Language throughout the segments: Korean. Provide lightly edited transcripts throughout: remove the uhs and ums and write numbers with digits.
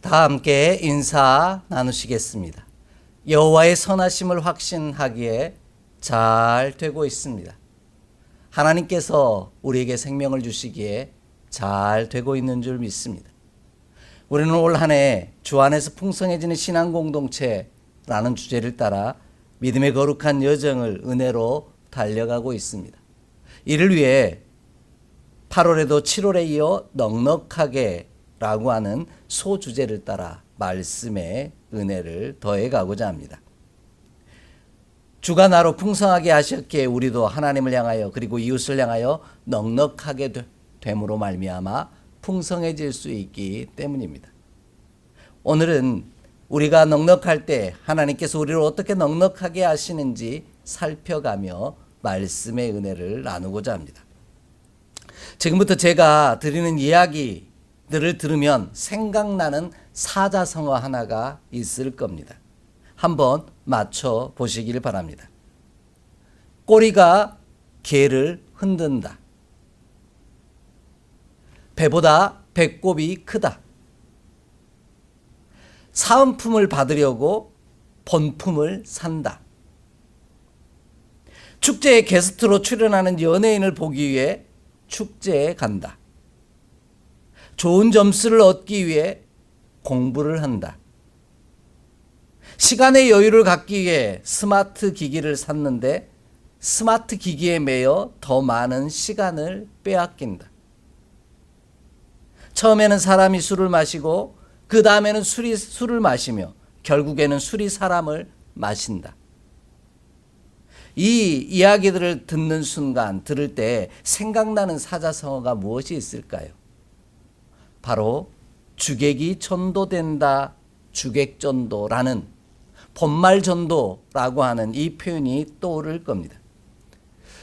다 함께 인사 나누시겠습니다. 여호와의 선하심을 확신하기에 잘 되고 있습니다. 하나님께서 우리에게 생명을 주시기에 잘 되고 있는 줄 믿습니다. 우리는 올 한 해 주 안에서 풍성해지는 신앙 공동체라는 주제를 따라 믿음의 거룩한 여정을 은혜로 달려가고 있습니다. 이를 위해 8월에도 7월에 이어 넉넉하게 라고 하는 소주제를 따라 말씀의 은혜를 더해가고자 합니다. 주가 나로 풍성하게 하셨기에 우리도 하나님을 향하여 그리고 이웃을 향하여 넉넉하게 됨으로 말미암아 풍성해질 수 있기 때문입니다. 오늘은 우리가 넉넉할 때 하나님께서 우리를 어떻게 넉넉하게 하시는지 살펴가며 말씀의 은혜를 나누고자 합니다. 지금부터 제가 드리는 이야기들을 들으면 생각나는 사자성어 하나가 있을 겁니다. 한번 맞춰 보시길 바랍니다. 꼬리가 개를 흔든다. 배보다 배꼽이 크다. 사은품을 받으려고 본품을 산다. 축제에 게스트로 출연하는 연예인을 보기 위해 축제에 간다. 좋은 점수를 얻기 위해 공부를 한다. 시간의 여유를 갖기 위해 스마트 기기를 샀는데 스마트 기기에 매여 더 많은 시간을 빼앗긴다. 처음에는 사람이 술을 마시고 그 다음에는 술을 마시며 결국에는 술이 사람을 마신다. 이 이야기들을 듣는 순간, 들을 때 생각나는 사자성어가 무엇이 있을까요? 바로 주객이 전도된다, 주객전도라는 본말전도라고 하는 이 표현이 떠오를 겁니다.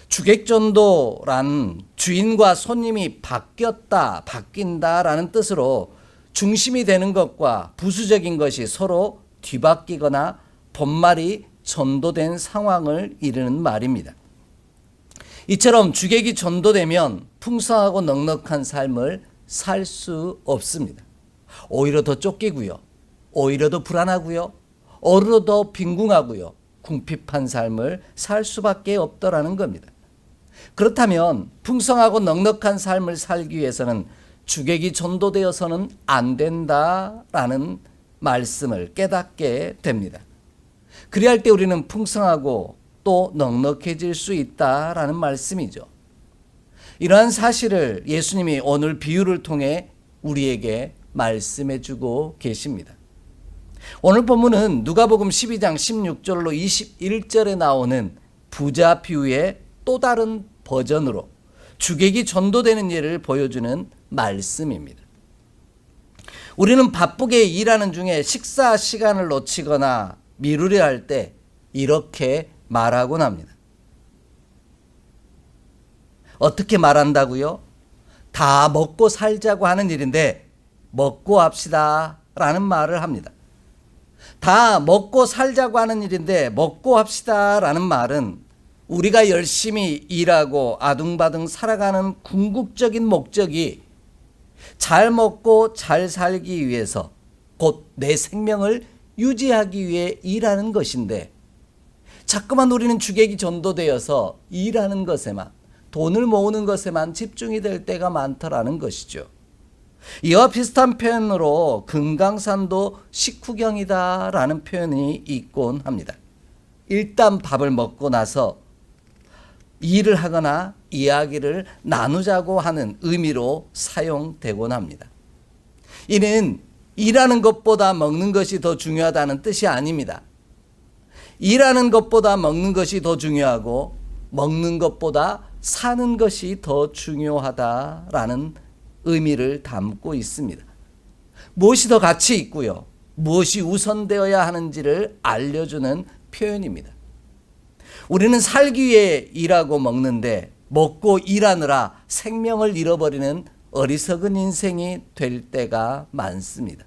주객전도란 주인과 손님이 바뀌었다, 바뀐다라는 뜻으로 중심이 되는 것과 부수적인 것이 서로 뒤바뀌거나 본말이 전도된 상황을 이르는 말입니다. 이처럼 주객이 전도되면 풍성하고 넉넉한 삶을 살 수 없습니다. 오히려 더 쫓기고요. 오히려 더 불안하고요. 오히려 더 빈궁하고요. 궁핍한 삶을 살 수밖에 없더라는 겁니다. 그렇다면 풍성하고 넉넉한 삶을 살기 위해서는 주객이 전도되어서는 안 된다라는 말씀을 깨닫게 됩니다. 그리할 때 우리는 풍성하고 또 넉넉해질 수 있다라는 말씀이죠. 이러한 사실을 예수님이 오늘 비유를 통해 우리에게 말씀해 주고 계십니다. 오늘 본문은 누가복음 12장 16절로 21절에 나오는 부자 비유의 또 다른 버전으로 주객이 전도되는 예를 보여주는 말씀입니다. 우리는 바쁘게 일하는 중에 식사 시간을 놓치거나 미루려 할 때 이렇게 말하곤 합니다. 어떻게 말한다고요? 다 먹고 살자고 하는 일인데 먹고 합시다 라는 말을 합니다. 다 먹고 살자고 하는 일인데 먹고 합시다 라는 말은 우리가 열심히 일하고 아둥바둥 살아가는 궁극적인 목적이 잘 먹고 잘 살기 위해서 곧 내 생명을 유지하기 위해 일하는 것인데 자꾸만 우리는 주객이 전도되어서 일하는 것에만 돈을 모으는 것에만 집중이 될 때가 많더라는 것이죠. 이와 비슷한 표현으로 금강산도 식후경이다라는 표현이 있곤 합니다. 일단 밥을 먹고 나서 일을 하거나 이야기를 나누자고 하는 의미로 사용되곤 합니다. 이는 일하는 것보다 먹는 것이 더 중요하다는 뜻이 아닙니다. 일하는 것보다 먹는 것이 더 중요하고 먹는 것보다 사는 것이 더 중요하다라는 의미를 담고 있습니다. 무엇이 더 가치 있고요, 무엇이 우선되어야 하는지를 알려주는 표현입니다. 우리는 살기 위해 일하고 먹는데 먹고 일하느라 생명을 잃어버리는 어리석은 인생이 될 때가 많습니다.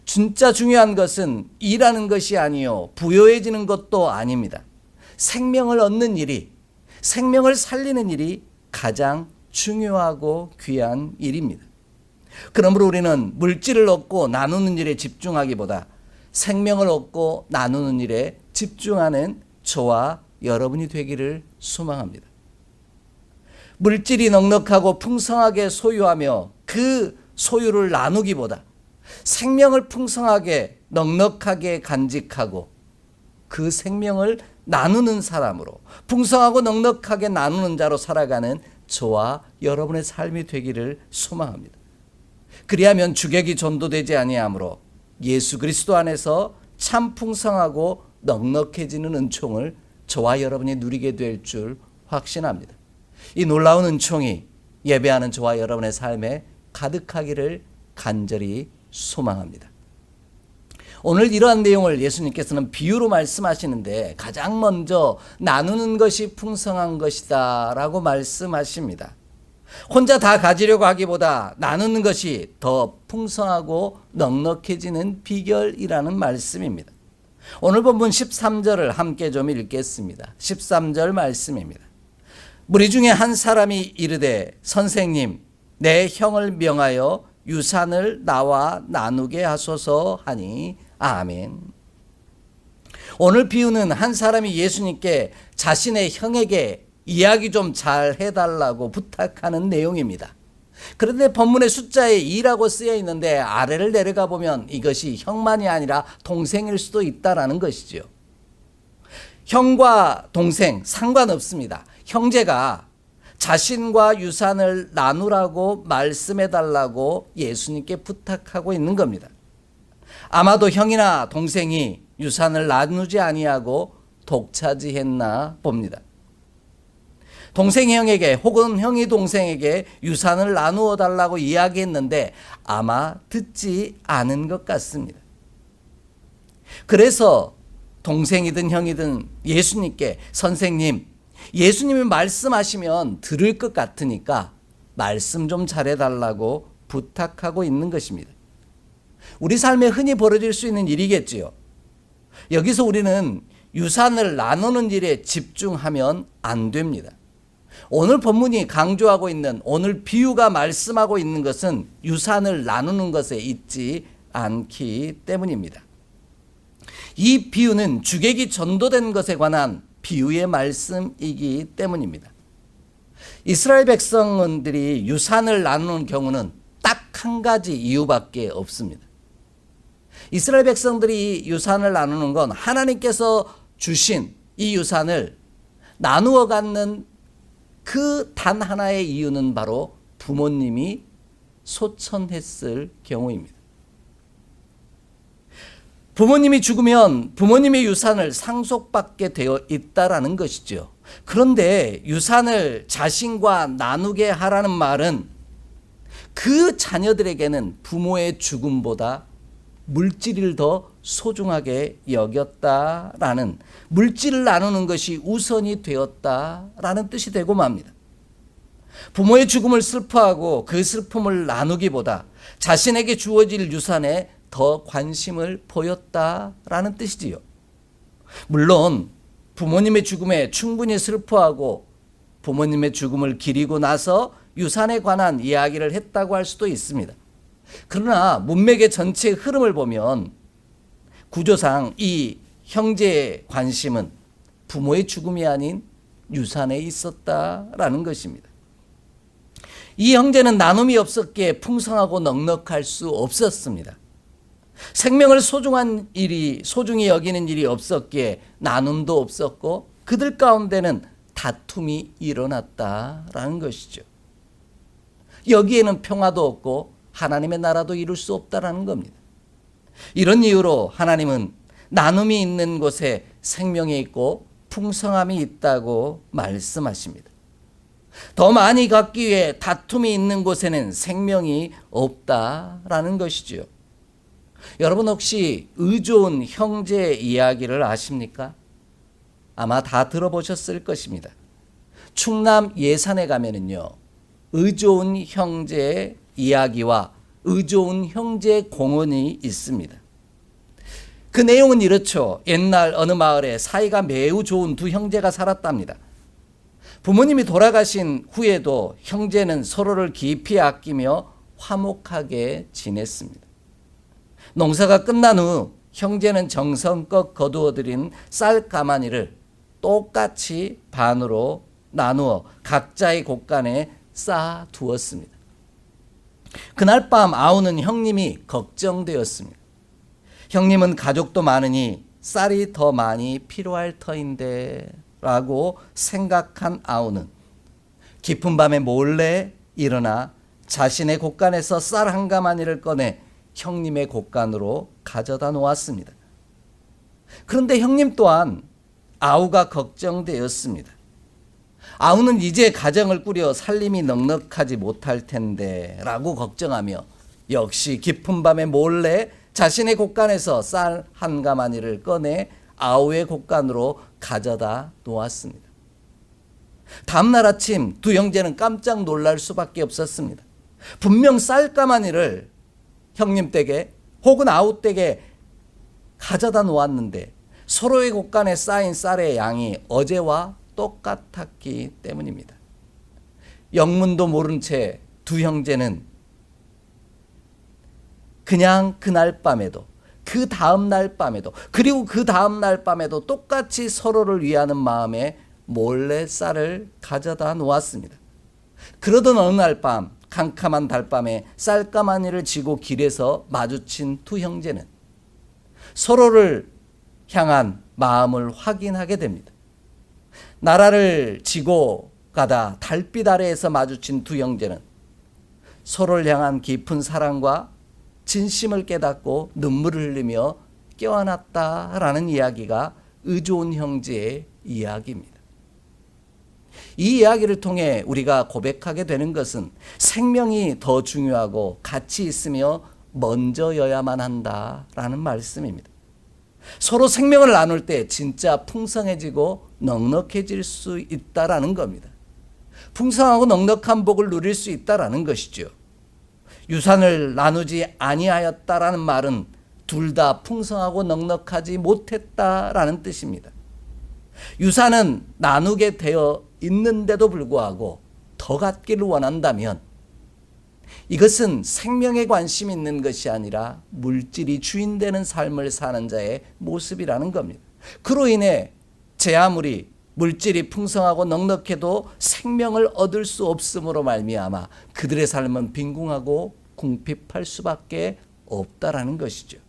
진짜 중요한 것은 일하는 것이 아니요 부요해지는 것도 아닙니다. 생명을 얻는 일이, 생명을 살리는 일이 가장 중요하고 귀한 일입니다. 그러므로 우리는 물질을 얻고 나누는 일에 집중하기보다 생명을 얻고 나누는 일에 집중하는 저와 여러분이 되기를 소망합니다. 물질이 넉넉하고 풍성하게 소유하며 그 소유를 나누기보다 생명을 풍성하게 넉넉하게 간직하고 그 생명을 나누는 사람으로 풍성하고 넉넉하게 나누는 자로 살아가는 저와 여러분의 삶이 되기를 소망합니다. 그리하면 주객이 전도되지 아니하므로 예수 그리스도 안에서 참 풍성하고 넉넉해지는 은총을 저와 여러분이 누리게 될 줄 확신합니다. 이 놀라운 은총이 예배하는 저와 여러분의 삶에 가득하기를 간절히 소망합니다. 오늘 이러한 내용을 예수님께서는 비유로 말씀하시는데 가장 먼저 나누는 것이 풍성한 것이다 라고 말씀하십니다. 혼자 다 가지려고 하기보다 나누는 것이 더 풍성하고 넉넉해지는 비결이라는 말씀입니다. 오늘 본문 13절을 함께 좀 읽겠습니다. 13절 말씀입니다. 무리 중에 한 사람이 이르되 선생님 내 형을 명하여 유산을 나와 나누게 하소서 하니 아멘. 오늘 비유는 한 사람이 예수님께 자신의 형에게 이야기 좀 잘 해달라고 부탁하는 내용입니다. 그런데 본문의 숫자에 2라고 쓰여 있는데 아래를 내려가 보면 이것이 형만이 아니라 동생일 수도 있다라는 것이죠. 형과 동생 상관없습니다. 형제가 자신과 유산을 나누라고 말씀해달라고 예수님께 부탁하고 있는 겁니다. 아마도 형이나 동생이 유산을 나누지 아니하고 독차지했나 봅니다. 동생이 형에게 혹은 형이 동생에게 유산을 나누어 달라고 이야기했는데 아마 듣지 않은 것 같습니다. 그래서 동생이든 형이든 예수님께 선생님, 예수님이 말씀하시면 들을 것 같으니까 말씀 좀 잘해달라고 부탁하고 있는 것입니다. 우리 삶에 흔히 벌어질 수 있는 일이겠지요. 여기서 우리는 유산을 나누는 일에 집중하면 안 됩니다. 오늘 본문이 강조하고 있는 오늘 비유가 말씀하고 있는 것은 유산을 나누는 것에 있지 않기 때문입니다. 이 비유는 주객이 전도된 것에 관한 비유의 말씀이기 때문입니다. 이스라엘 백성들이 유산을 나누는 경우는 딱 한 가지 이유밖에 없습니다. 이스라엘 백성들이 유산을 나누는 건 하나님께서 주신 이 유산을 나누어 갖는 그 단 하나의 이유는 바로 부모님이 소천했을 경우입니다. 부모님이 죽으면 부모님의 유산을 상속받게 되어 있다라는 것이죠. 그런데 유산을 자신과 나누게 하라는 말은 그 자녀들에게는 부모의 죽음보다 물질을 더 소중하게 여겼다라는, 물질을 나누는 것이 우선이 되었다라는 뜻이 되고 맙니다. 부모의 죽음을 슬퍼하고 그 슬픔을 나누기보다 자신에게 주어질 유산에 더 관심을 보였다라는 뜻이지요. 물론 부모님의 죽음에 충분히 슬퍼하고 부모님의 죽음을 기리고 나서 유산에 관한 이야기를 했다고 할 수도 있습니다. 그러나 문맥의 전체 흐름을 보면 구조상 이 형제의 관심은 부모의 죽음이 아닌 유산에 있었다라는 것입니다. 이 형제는 나눔이 없었기에 풍성하고 넉넉할 수 없었습니다. 생명을 소중히 여기는 일이 없었기에 나눔도 없었고 그들 가운데는 다툼이 일어났다라는 것이죠. 여기에는 평화도 없고 하나님의 나라도 이룰 수 없다라는 겁니다. 이런 이유로 하나님은 나눔이 있는 곳에 생명이 있고 풍성함이 있다고 말씀하십니다. 더 많이 갖기 위해 다툼이 있는 곳에는 생명이 없다라는 것이지요. 여러분 혹시 의좋은 형제 이야기를 아십니까? 아마 다 들어보셨을 것입니다. 충남 예산에 가면은요, 의좋은 형제의 이야기와 의좋은 형제 공원이 있습니다. 그 내용은 이렇죠. 옛날 어느 마을에 사이가 매우 좋은 두 형제가 살았답니다. 부모님이 돌아가신 후에도 형제는 서로를 깊이 아끼며 화목하게 지냈습니다. 농사가 끝난 후 형제는 정성껏 거두어들인 쌀 가마니를 똑같이 반으로 나누어 각자의 곳간에 쌓아 두었습니다. 그날 밤 아우는 형님이 걱정되었습니다. 형님은 가족도 많으니 쌀이 더 많이 필요할 터인데 라고 생각한 아우는 깊은 밤에 몰래 일어나 자신의 곳간에서 쌀 한 가마니를 꺼내 형님의 곳간으로 가져다 놓았습니다. 그런데 형님 또한 아우가 걱정되었습니다. 아우는 이제 가정을 꾸려 살림이 넉넉하지 못할 텐데 라고 걱정하며 역시 깊은 밤에 몰래 자신의 곳간에서 쌀 한 가마니를 꺼내 아우의 곳간으로 가져다 놓았습니다. 다음날 아침 두 형제는 깜짝 놀랄 수밖에 없었습니다. 분명 쌀 가마니를 형님 댁에 혹은 아우 댁에 가져다 놓았는데 서로의 곳간에 쌓인 쌀의 양이 어제와 똑같았기 때문입니다. 영문도 모른 채 두 형제는 그냥 그날 밤에도 그 다음날 밤에도 그리고 그 다음날 밤에도 똑같이 서로를 위하는 마음에 몰래 쌀을 가져다 놓았습니다. 그러던 어느 날 밤 캄캄한 달밤에 쌀가마니를 지고 길에서 마주친 두 형제는 서로를 향한 마음을 확인하게 됩니다. 나라를 지고 가다 달빛 아래에서 마주친 두 형제는 서로를 향한 깊은 사랑과 진심을 깨닫고 눈물을 흘리며 껴안았다라는 이야기가 의좋은 형제의 이야기입니다. 이 이야기를 통해 우리가 고백하게 되는 것은 생명이 더 중요하고 가치 있으며 먼저여야만 한다라는 말씀입니다. 서로 생명을 나눌 때 진짜 풍성해지고 넉넉해질 수 있다라는 겁니다. 풍성하고 넉넉한 복을 누릴 수 있다라는 것이죠. 유산을 나누지 아니하였다라는 말은 둘 다 풍성하고 넉넉하지 못했다라는 뜻입니다. 유산은 나누게 되어 있는데도 불구하고 더 갖기를 원한다면 이것은 생명에 관심 있는 것이 아니라 물질이 주인되는 삶을 사는 자의 모습이라는 겁니다. 그로 인해 제 아무리 물질이 풍성하고 넉넉해도 생명을 얻을 수 없음으로 말미암아 그들의 삶은 빈궁하고 궁핍할 수밖에 없다라는 것이죠.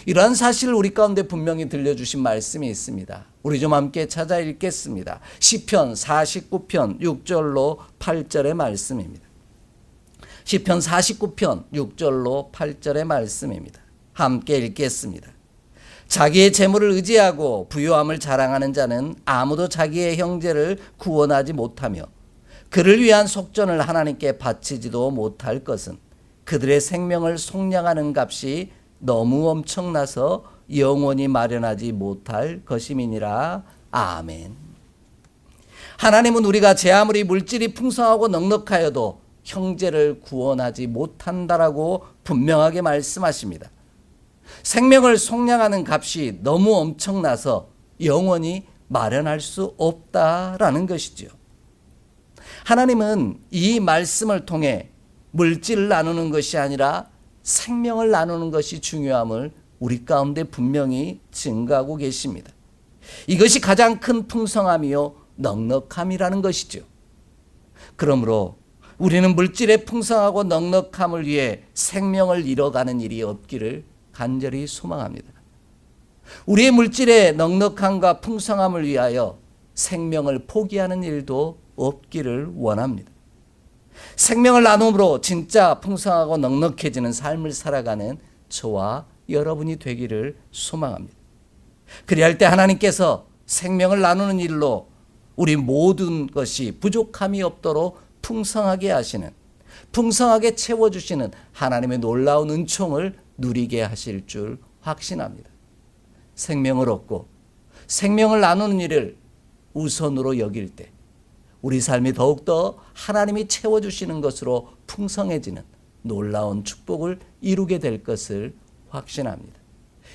이러한 사실을 우리 가운데 분명히 들려주신 말씀이 있습니다. 우리 좀 함께 찾아 읽겠습니다. 시편 49편 6절로 8절의 말씀입니다. 시편 49편 6절로 8절의 말씀입니다. 함께 읽겠습니다. 자기의 재물을 의지하고 부유함을 자랑하는 자는 아무도 자기의 형제를 구원하지 못하며 그를 위한 속전을 하나님께 바치지도 못할 것은 그들의 생명을 속량하는 값이 너무 엄청나서 영원히 마련하지 못할 것임이니라. 아멘. 하나님은 우리가 제 아무리 물질이 풍성하고 넉넉하여도 형제를 구원하지 못한다라고 분명하게 말씀하십니다. 생명을 속량하는 값이 너무 엄청나서 영원히 마련할 수 없다라는 것이죠. 하나님은 이 말씀을 통해 물질을 나누는 것이 아니라 생명을 나누는 것이 중요함을 우리 가운데 분명히 증거하고 계십니다. 이것이 가장 큰 풍성함이요 넉넉함이라는 것이죠. 그러므로 우리는 물질의 풍성하고 넉넉함을 위해 생명을 잃어가는 일이 없기를 간절히 소망합니다. 우리의 물질의 넉넉함과 풍성함을 위하여 생명을 포기하는 일도 없기를 원합니다. 생명을 나눔으로 진짜 풍성하고 넉넉해지는 삶을 살아가는 저와 여러분이 되기를 소망합니다. 그리할 때 하나님께서 생명을 나누는 일로 우리 모든 것이 부족함이 없도록 풍성하게 하시는, 풍성하게 채워주시는 하나님의 놀라운 은총을 누리게 하실 줄 확신합니다. 생명을 얻고 생명을 나누는 일을 우선으로 여길 때 우리 삶이 더욱더 하나님이 채워주시는 것으로 풍성해지는 놀라운 축복을 이루게 될 것을 확신합니다.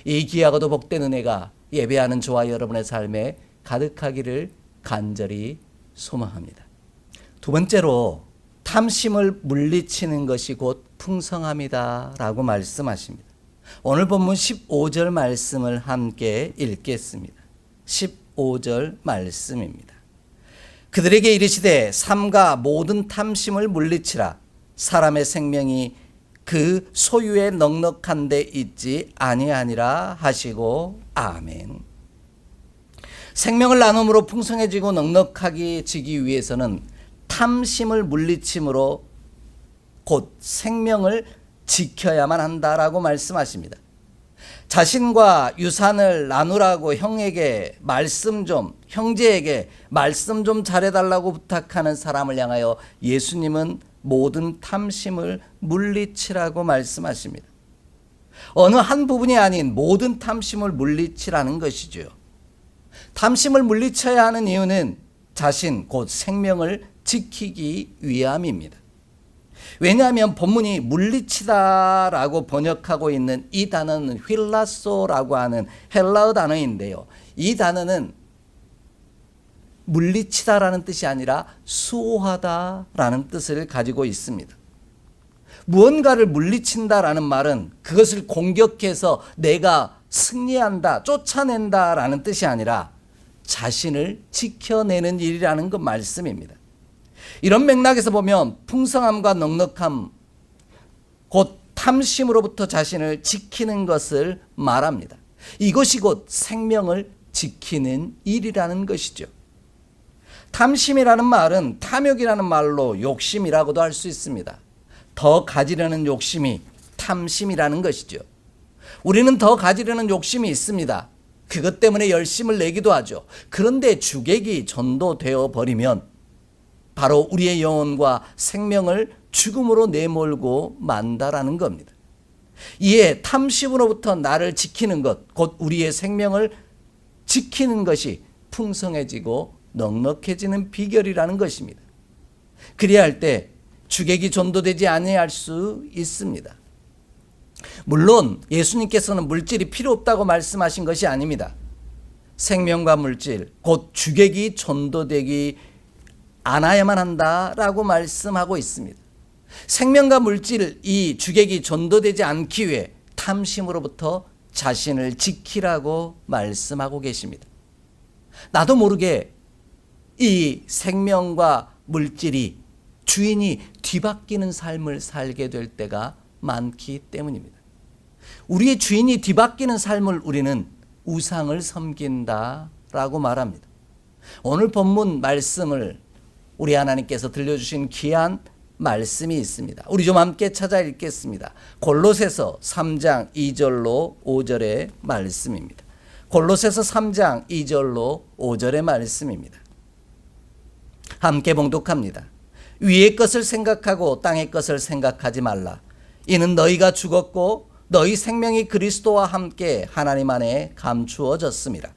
이 귀하고도 복된 은혜가 예배하는 저와 여러분의 삶에 가득하기를 간절히 소망합니다. 두 번째로 탐심을 물리치는 것이 곧 풍성함이다 라고 말씀하십니다. 오늘 본문 15절 말씀을 함께 읽겠습니다. 15절 말씀입니다. 그들에게 이르시되 삼가 모든 탐심을 물리치라. 사람의 생명이 그 소유에 넉넉한 데 있지 아니하니라 하시고 아멘. 생명을 나눔으로 풍성해지고 넉넉하게 지기 위해서는 탐심을 물리침으로 곧 생명을 지켜야만 한다라고 말씀하십니다. 자신과 유산을 나누라고 형제에게 말씀 좀 잘해달라고 부탁하는 사람을 향하여 예수님은 모든 탐심을 물리치라고 말씀하십니다. 어느 한 부분이 아닌 모든 탐심을 물리치라는 것이죠. 탐심을 물리쳐야 하는 이유는 자신 곧 생명을 지키기 위함입니다. 왜냐하면 본문이 물리치다라고 번역하고 있는 이 단어는 휠라소라고 하는 헬라어 단어인데요. 이 단어는 물리치다라는 뜻이 아니라 수호하다라는 뜻을 가지고 있습니다. 무언가를 물리친다라는 말은 그것을 공격해서 내가 승리한다, 쫓아낸다라는 뜻이 아니라 자신을 지켜내는 일이라는 그 말씀입니다. 이런 맥락에서 보면 풍성함과 넉넉함, 곧 탐심으로부터 자신을 지키는 것을 말합니다. 이것이 곧 생명을 지키는 일이라는 것이죠. 탐심이라는 말은 탐욕이라는 말로 욕심이라고도 할 수 있습니다. 더 가지려는 욕심이 탐심이라는 것이죠. 우리는 더 가지려는 욕심이 있습니다. 그것 때문에 열심을 내기도 하죠. 그런데 주객이 전도되어 버리면 바로 우리의 영혼과 생명을 죽음으로 내몰고 만다라는 겁니다. 이에 탐심으로부터 나를 지키는 것, 곧 우리의 생명을 지키는 것이 풍성해지고 넉넉해지는 비결이라는 것입니다. 그래야 할 때 주객이 전도되지 아니할 수 있습니다. 물론 예수님께서는 물질이 필요 없다고 말씀하신 것이 아닙니다. 생명과 물질, 곧 주객이 전도되기 않아야만 한다라고 말씀하고 있습니다. 생명과 물질, 이 주객이 전도되지 않기 위해 탐심으로부터 자신을 지키라고 말씀하고 계십니다. 나도 모르게 이 생명과 물질이 주인이 뒤바뀌는 삶을 살게 될 때가 많기 때문입니다. 우리의 주인이 뒤바뀌는 삶을 우리는 우상을 섬긴다라고 말합니다. 오늘 본문 말씀을 우리 하나님께서 들려주신 귀한 말씀이 있습니다. 우리 좀 함께 찾아 읽겠습니다. 골로새서 3장 2절로 5절의 말씀입니다. 골로새서 3장 2절로 5절의 말씀입니다. 함께 봉독합니다. 위의 것을 생각하고 땅의 것을 생각하지 말라. 이는 너희가 죽었고 너희 생명이 그리스도와 함께 하나님 안에 감추어졌습니다.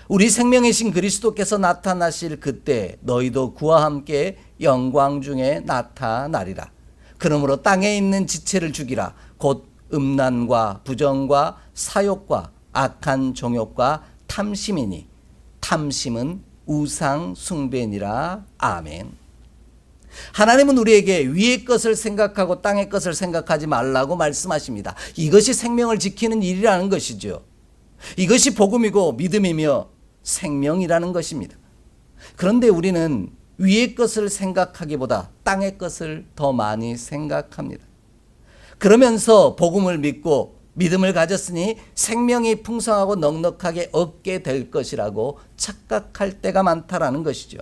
우리 생명이신 그리스도께서 나타나실 그때 너희도 그와 함께 영광 중에 나타나리라. 그러므로 땅에 있는 지체를 죽이라. 곧 음란과 부정과 사욕과 악한 정욕과 탐심이니 탐심은 우상 숭배니라. 아멘. 하나님은 우리에게 위의 것을 생각하고 땅의 것을 생각하지 말라고 말씀하십니다. 이것이 생명을 지키는 일이라는 것이죠. 이것이 복음이고 믿음이며 생명이라는 것입니다. 그런데 우리는 위의 것을 생각하기보다 땅의 것을 더 많이 생각합니다. 그러면서 복음을 믿고 믿음을 가졌으니 생명이 풍성하고 넉넉하게 얻게 될 것이라고 착각할 때가 많다라는 것이죠.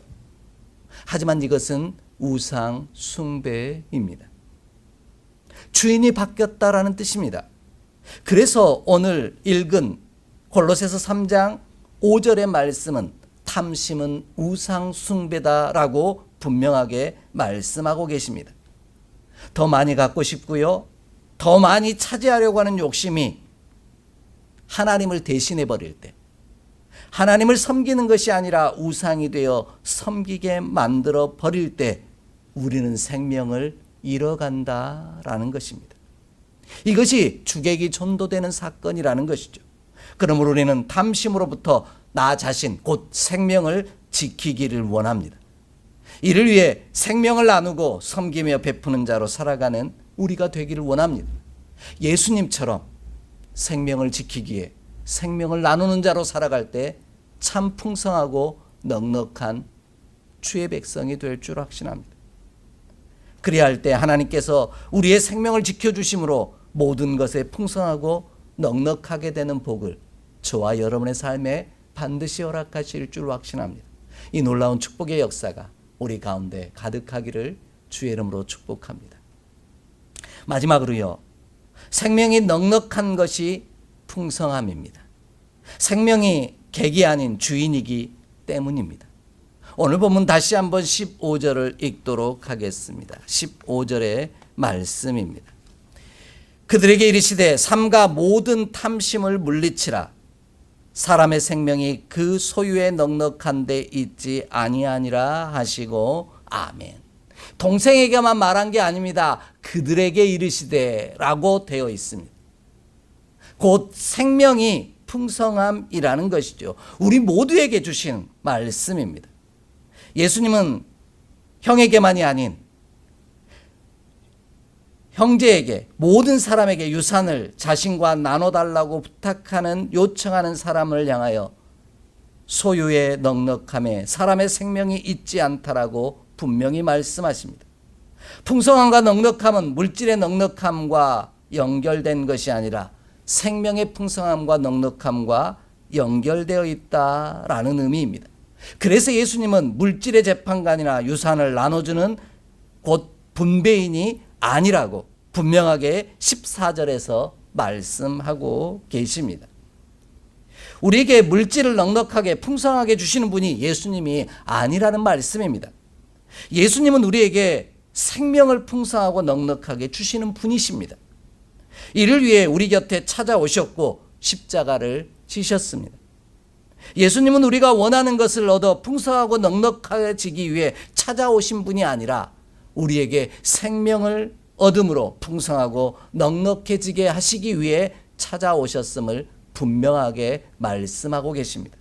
하지만 이것은 우상 숭배입니다. 주인이 바뀌었다라는 뜻입니다. 그래서 오늘 읽은 골로새서 3장 5절의 말씀은 탐심은 우상 숭배다라고 분명하게 말씀하고 계십니다. 더 많이 갖고 싶고요. 더 많이 차지하려고 하는 욕심이 하나님을 대신해 버릴 때, 하나님을 섬기는 것이 아니라 우상이 되어 섬기게 만들어 버릴 때 우리는 생명을 잃어간다라는 것입니다. 이것이 주객이 전도되는 사건이라는 것이죠. 그러므로 우리는 탐심으로부터 나 자신 곧 생명을 지키기를 원합니다. 이를 위해 생명을 나누고 섬기며 베푸는 자로 살아가는 우리가 되기를 원합니다. 예수님처럼 생명을 지키기에 생명을 나누는 자로 살아갈 때 참 풍성하고 넉넉한 주의 백성이 될 줄 확신합니다. 그래야 할 때 하나님께서 우리의 생명을 지켜주심으로 모든 것에 풍성하고 넉넉하게 되는 복을 저와 여러분의 삶에 반드시 허락하실 줄 확신합니다. 이 놀라운 축복의 역사가 우리 가운데 가득하기를 주의 이름으로 축복합니다. 마지막으로요, 생명이 넉넉한 것이 풍성함입니다. 생명이 객이 아닌 주인이기 때문입니다. 오늘 본문 다시 한번 15절을 읽도록 하겠습니다. 15절의 말씀입니다. 그들에게 이르시되 삼가 모든 탐심을 물리치라. 사람의 생명이 그 소유에 넉넉한 데 있지 아니하니라 하시고 아멘. 동생에게만 말한 게 아닙니다. 그들에게 이르시되 라고 되어 있습니다. 곧 생명이 풍성함이라는 것이죠. 우리 모두에게 주신 말씀입니다. 예수님은 형에게만이 아닌 형제에게, 모든 사람에게 유산을 자신과 나눠달라고 부탁하는, 요청하는 사람을 향하여 소유의 넉넉함에 사람의 생명이 있지 않다라고 분명히 말씀하십니다. 풍성함과 넉넉함은 물질의 넉넉함과 연결된 것이 아니라 생명의 풍성함과 넉넉함과 연결되어 있다라는 의미입니다. 그래서 예수님은 물질의 재판관이나 유산을 나눠주는 곧 분배인이 아니라고 분명하게 14절에서 말씀하고 계십니다. 우리에게 물질을 넉넉하게 풍성하게 주시는 분이 예수님이 아니라는 말씀입니다. 예수님은 우리에게 생명을 풍성하고 넉넉하게 주시는 분이십니다. 이를 위해 우리 곁에 찾아오셨고 십자가를 지셨습니다. 예수님은 우리가 원하는 것을 얻어 풍성하고 넉넉해지기 위해 찾아오신 분이 아니라 우리에게 생명을 얻음으로 풍성하고 넉넉해지게 하시기 위해 찾아오셨음을 분명하게 말씀하고 계십니다.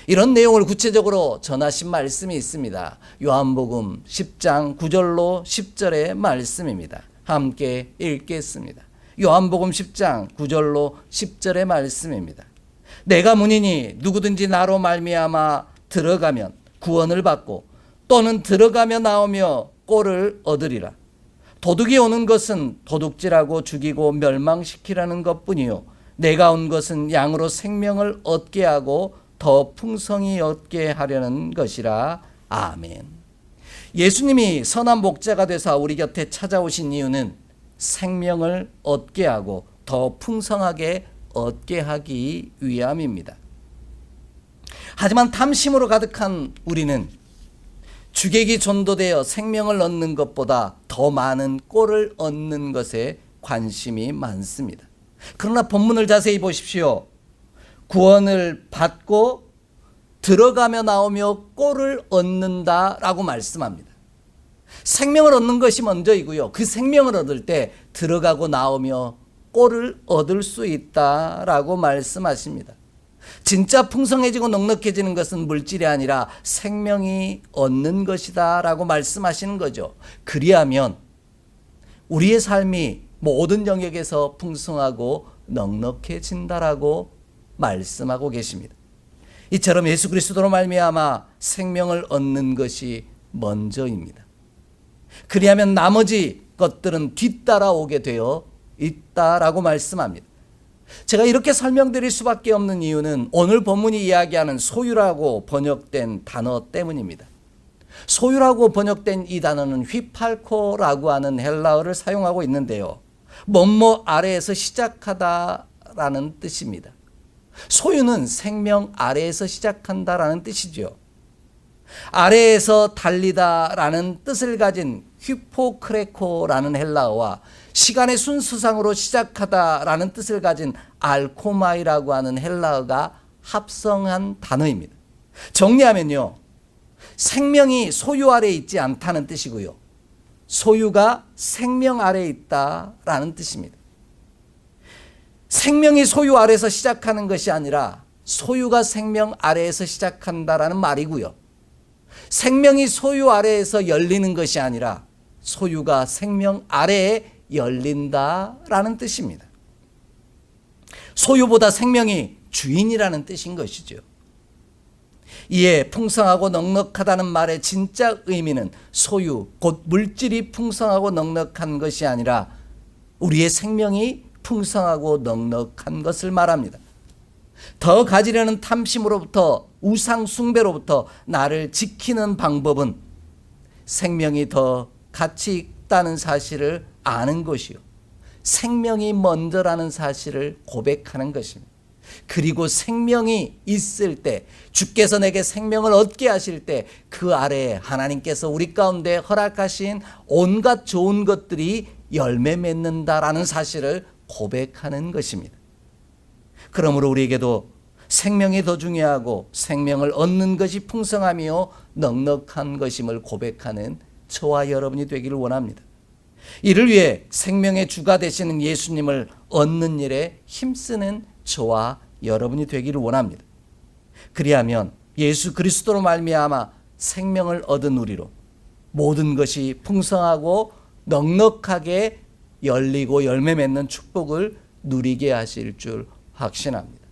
이런 내용을 구체적으로 전하신 말씀이 있습니다. 요한복음 10장 9절로 10절의 말씀입니다. 함께 읽겠습니다. 요한복음 10장 9절로 10절의 말씀입니다. 내가 문이니 누구든지 나로 말미암아 들어가면 구원을 받고 또는 들어가며 나오며 꼴을 얻으리라. 도둑이 오는 것은 도둑질하고 죽이고 멸망시키라는 것뿐이요 내가 온 것은 양으로 생명을 얻게 하고 더 풍성히 얻게 하려는 것이라. 아멘. 예수님이 선한 목자가 되사 우리 곁에 찾아오신 이유는 생명을 얻게 하고 더 풍성하게 얻게 하기 위함입니다. 하지만 탐심으로 가득한 우리는 주객이 전도되어 생명을 얻는 것보다 더 많은 꼴을 얻는 것에 관심이 많습니다. 그러나 본문을 자세히 보십시오. 구원을 받고 들어가며 나오며 꼴을 얻는다라고 말씀합니다. 생명을 얻는 것이 먼저이고요. 그 생명을 얻을 때 들어가고 나오며 꼴을 얻을 수 있다라고 말씀하십니다. 진짜 풍성해지고 넉넉해지는 것은 물질이 아니라 생명이 얻는 것이다 라고 말씀하시는 거죠. 그리하면 우리의 삶이 모든 영역에서 풍성하고 넉넉해진다라고 말씀하고 계십니다. 이처럼 예수 그리스도로 말미암아 생명을 얻는 것이 먼저입니다. 그리하면 나머지 것들은 뒤따라오게 되어 있다라고 말씀합니다. 제가 이렇게 설명드릴 수밖에 없는 이유는 오늘 본문이 이야기하는 소유라고 번역된 단어 때문입니다. 소유라고 번역된 이 단어는 휘팔코라고 하는 헬라어를 사용하고 있는데요. 뭐뭐 아래에서 시작하다라는 뜻입니다. 소유는 생명 아래에서 시작한다라는 뜻이죠. 아래에서 달리다라는 뜻을 가진 휘포크레코라는 헬라어와 시간의 순수상으로 시작하다라는 뜻을 가진 알코마이라고 하는 헬라어가 합성한 단어입니다. 정리하면요, 생명이 소유 아래에 있지 않다는 뜻이고요, 소유가 생명 아래에 있다라는 뜻입니다. 생명이 소유 아래에서 시작하는 것이 아니라 소유가 생명 아래에서 시작한다라는 말이고요, 생명이 소유 아래에서 열리는 것이 아니라 소유가 생명 아래에 열린다라는 뜻입니다. 소유보다 생명이 주인이라는 뜻인 것이죠. 이에 풍성하고 넉넉하다는 말의 진짜 의미는 소유, 곧 물질이 풍성하고 넉넉한 것이 아니라 우리의 생명이 풍성하고 넉넉한 것을 말합니다. 더 가지려는 탐심으로부터, 우상 숭배로부터 나를 지키는 방법은 생명이 더 가치 있다는 사실을 아는 것이요, 생명이 먼저라는 사실을 고백하는 것입니다. 그리고 생명이 있을 때, 주께서 내게 생명을 얻게 하실 때 그 아래에 하나님께서 우리 가운데 허락하신 온갖 좋은 것들이 열매 맺는다라는 사실을 고백하는 것입니다. 그러므로 우리에게도 생명이 더 중요하고 생명을 얻는 것이 풍성하며 넉넉한 것임을 고백하는 저와 여러분이 되기를 원합니다. 이를 위해 생명의 주가 되시는 예수님을 얻는 일에 힘쓰는 저와 여러분이 되기를 원합니다. 그리하면 예수 그리스도로 말미암아 생명을 얻은 우리로 모든 것이 풍성하고 넉넉하게 열리고 열매 맺는 축복을 누리게 하실 줄 확신합니다.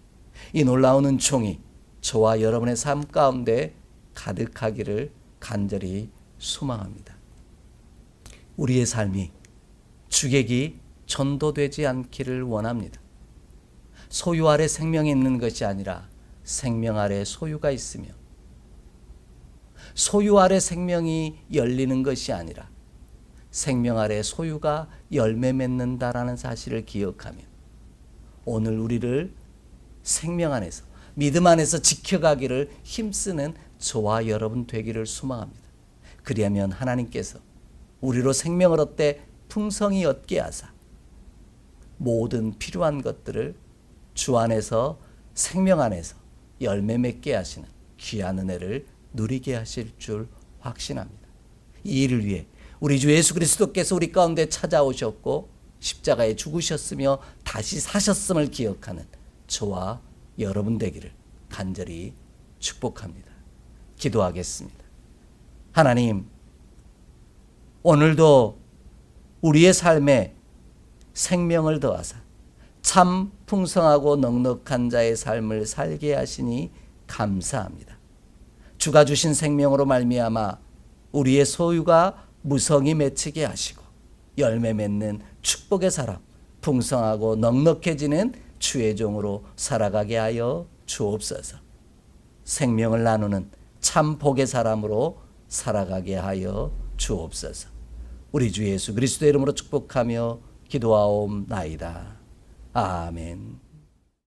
이 놀라운 은총이 저와 여러분의 삶 가운데 가득하기를 간절히 소망합니다. 우리의 삶이 주객이 전도되지 않기를 원합니다. 소유 아래 생명이 있는 것이 아니라 생명 아래 소유가 있으며, 소유 아래 생명이 열리는 것이 아니라 생명 아래 소유가 열매 맺는다라는 사실을 기억하며 오늘 우리를 생명 안에서, 믿음 안에서 지켜가기를 힘쓰는 저와 여러분 되기를 소망합니다. 그리하면 하나님께서 우리로 생명을 얻되 풍성히 얻게 하사 모든 필요한 것들을 주 안에서, 생명 안에서 열매 맺게 하시는 귀한 은혜를 누리게 하실 줄 확신합니다. 이 일을 위해 우리 주 예수 그리스도께서 우리 가운데 찾아오셨고 십자가에 죽으셨으며 다시 사셨음을 기억하는 저와 여러분 되기를 간절히 축복합니다. 기도하겠습니다. 하나님, 오늘도 우리의 삶에 생명을 더하사 참 풍성하고 넉넉한 자의 삶을 살게 하시니 감사합니다. 주가 주신 생명으로 말미암아 우리의 소유가 무성히 맺히게 하시고 열매 맺는 축복의 사람, 풍성하고 넉넉해지는 주의 종으로 살아가게 하여 주옵소서. 생명을 나누는 참 복의 사람으로 살아가게 하여 주옵소서. 우리 주 예수 그리스도의 이름으로 축복하며 기도하옵나이다. 아멘.